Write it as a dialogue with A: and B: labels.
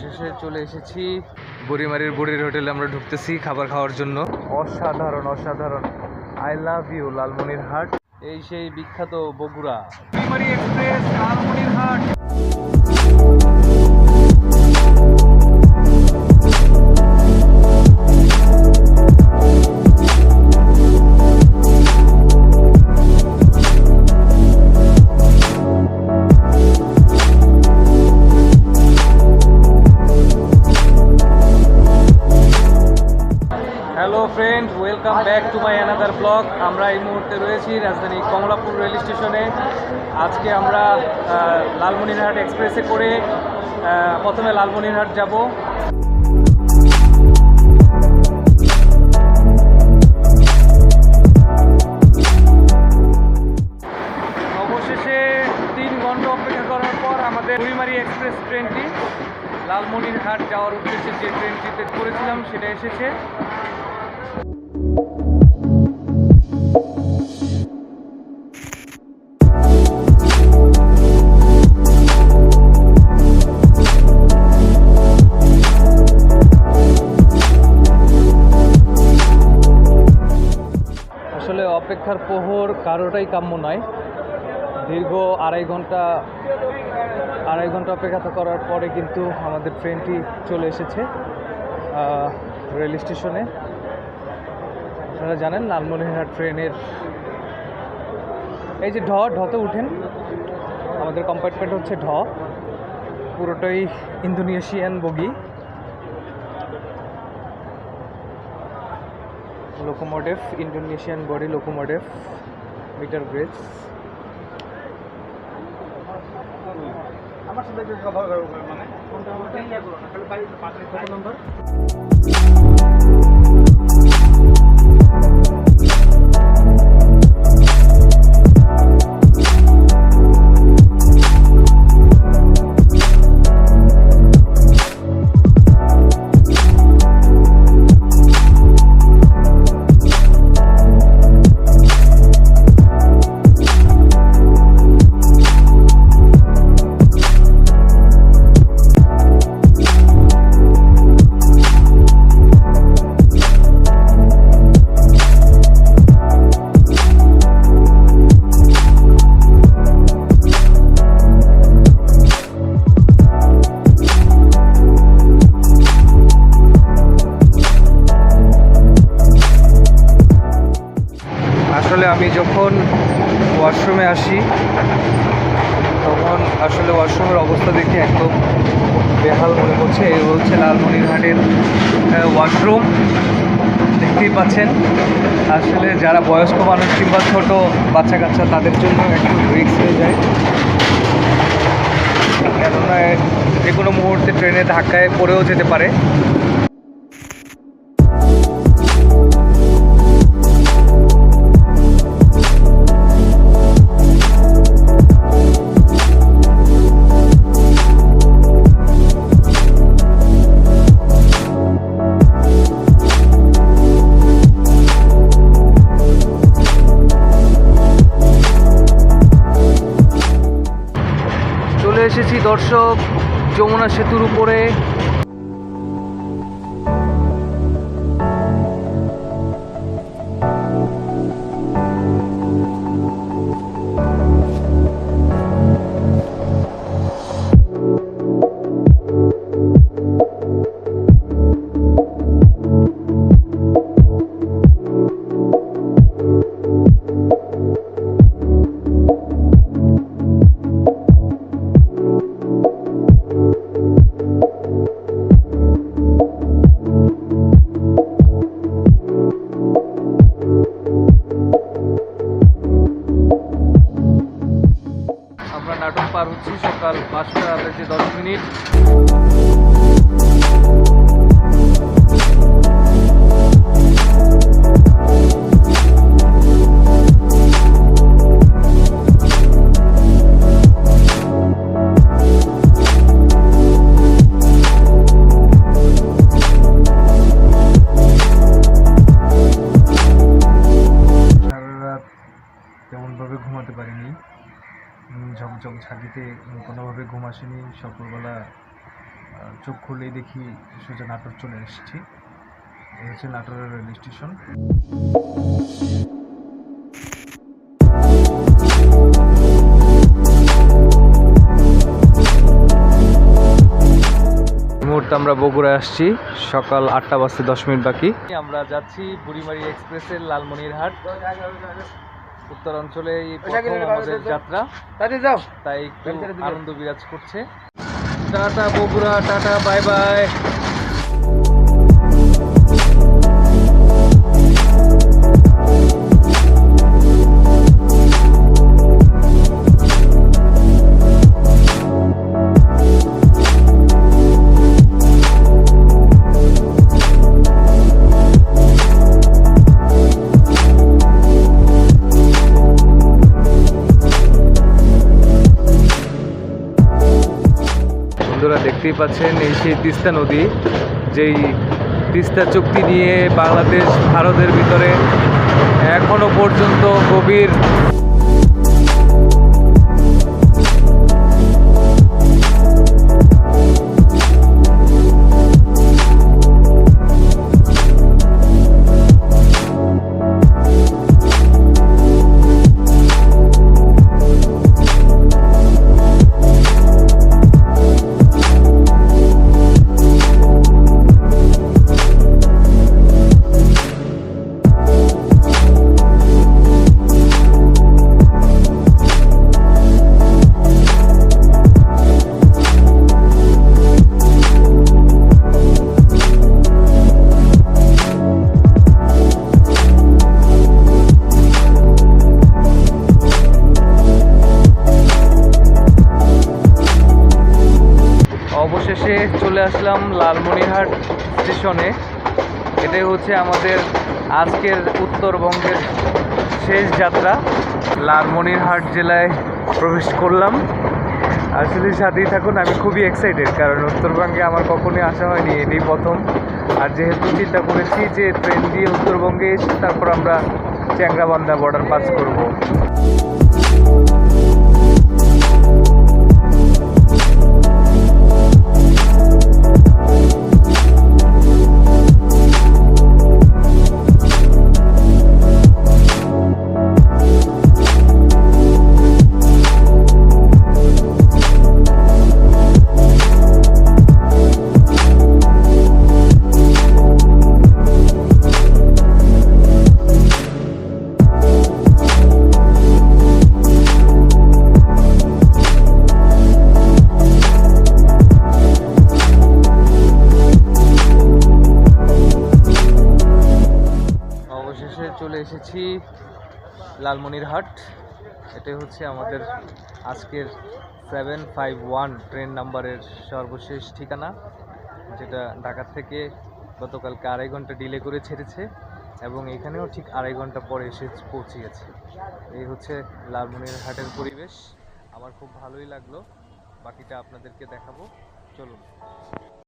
A: অবশেষে চলে এসেছি বুড়িমারির বুড়ির হোটেলে। আমরা ঢুকতেছি খাবার খাওয়ার জন্য। অসাধারণ অসাধারণ। I love you Lalmonirhat. এই সেই বিখ্যাত Bogura Burimari express Lalmonirhat. Hello friend, welcome back to my another blog. আমরা এই মুহূর্তে রয়েছি রাজধানী কমলাপুর রেল স্টেশনে। আজকে আমরা লালমনিরহাট এক্সপ্রেসে করে প্রথমে লালমনিরহাট যাব। অবশেষে 3 ঘন্টা অপেক্ষা করার পর আমাদের বুড়িমারি এক্সপ্রেস ট্রেনটি লালমনিরহাট যাওয়ার উদ্দেশ্যে যে ট্রেনটিতে করেছিলাম সেটা এসেছে। আসলে অপেক্ষার প্রহর কারোটাই কাম্য নয়। দীর্ঘ আড়াই ঘন্টা অপেক্ষা করার পরে কিন্তু আমাদের ট্রেনটি চলে এসেছে রেল স্টেশনে। আপনারা জানেন লালমনিরহাট ট্রেনের এই যে ঢতে উঠেন, আমাদের কম্পার্টমেন্ট হচ্ছে পুরোটাই Indonesian bogie. Locomotive Indonesian body locomotive, metre gauge. আমার সাথে কথা মানে কত নম্বর? আসলে আমি যখন ওয়াশরুমে আসি তখন আসলে ওয়াশরুমের অবস্থা দেখে একদম বেহাল মনে করছে। এই হচ্ছে লালমনিরহাটের ওয়াশরুম, দেখতেই পাচ্ছেন। আসলে যারা বয়স্ক মানুষ কিংবা ছোট বাচ্চা কাচ্চা তাদের জন্য একটু রিস্ক হয়ে যায়, কেননা যে কোনো মুহূর্তে ট্রেনে ধাক্কায় পড়েও যেতে পারে। চলে এসেছি দর্শক যমুনা সেতুর উপরে। নাটক পার হচ্ছি সকাল 5:10। তেমনভাবে ঘুমাতে পারিনি, ঝকঝক ঝাঁকিতে কোনোভাবে ঘুম আসেনি। সকালবেলা চোখ খুলেই দেখি সোজা নাটোর চলে এসেছি। এই হচ্ছে নাটোরের রেল স্টেশন। এই মুহূর্তে আমরা বগুড়ায় আসছি, সকাল 8টা বাজতে 10 মিনিট বাকি। আমরা যাচ্ছি বুড়িমারি এক্সপ্রেসের লালমনিরহাট। উত্তরাঞ্চলে এই প্রথম আমাদের যাত্রা, তাই একটু আনন্দ বিরাজ করছে। Tata Bogura, tata bye bye. বন্ধুরা দেখতেই পাচ্ছেন, এই সেই তিস্তা নদী, যেই তিস্তা চুক্তি নিয়ে বাংলাদেশ ভারতের ভিতরে এখনো পর্যন্ত গভীর অবশেষে চলে আসলাম লালমনিরহাট স্টেশনে। এটাই হচ্ছে আমাদের আজকের উত্তরবঙ্গের শেষ যাত্রা। লালমনিরহাট জেলায় প্রবেশ করলাম। আসলে সাথেই থাকুন, আমি খুবই এক্সাইটেড, কারণ উত্তরবঙ্গে আমার কখনোই আসা হয়নি, এটাই প্রথম। আর যেহেতু চিন্তা করেছি যে ট্রেন দিয়ে উত্তরবঙ্গে এসে তারপর আমরা চ্যাংরাবান্ধা বর্ডার পাস করব। অবশেষে চলে এসেছি লালমনিরহাট। এটাই হচ্ছে আমাদের আজকের 751 ট্রেন নাম্বারের সর্বশেষ ঠিকানা, যেটা ঢাকা থেকে গতকালকে 2.5 ঘন্টা ডিলে করে ছেড়েছে এবং এখানেও ঠিক 2.5 ঘন্টা পরে এসে পৌঁছিয়েছে। এই হচ্ছে লালমনিরহাটের পরিবেশ। আমার খুব ভালোই লাগলো, বাকিটা আপনাদেরকে দেখাবো, চলুন।